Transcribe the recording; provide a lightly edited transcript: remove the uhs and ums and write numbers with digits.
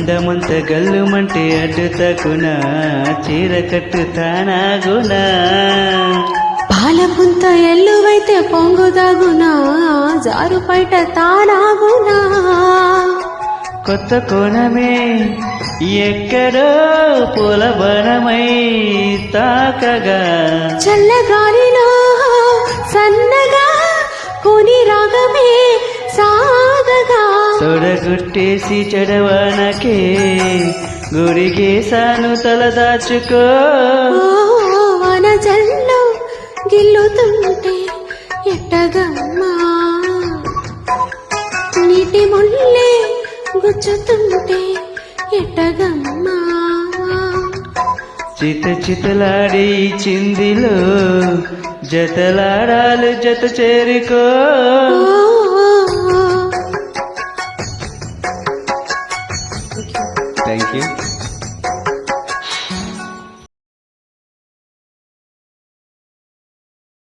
అందమంత గల్లుమంటే అడ్డు తగునా చీర కట్టుతానాగునా పాలపుంత ఎల్లువైతే పొంగుదాగునా జారు పైట తానాగునా కొత్త కోణమే ఎక్కడో పూలవనమై తాకగా చల్లగాలిలో సన్నగా కొని రాగమే సాగగా తొడగుట్టేసి చెడవనకే గురిగేసాను తల దాచుకో వన జల్లు గిల్లుతుంటే ఎట్టగమ్మా నీటి ముల్లే గుచ్చుతుంటే ఎట్టగమ్మా చిత చితలాడి చిందిలో జతలాడాలు జత చేరుకో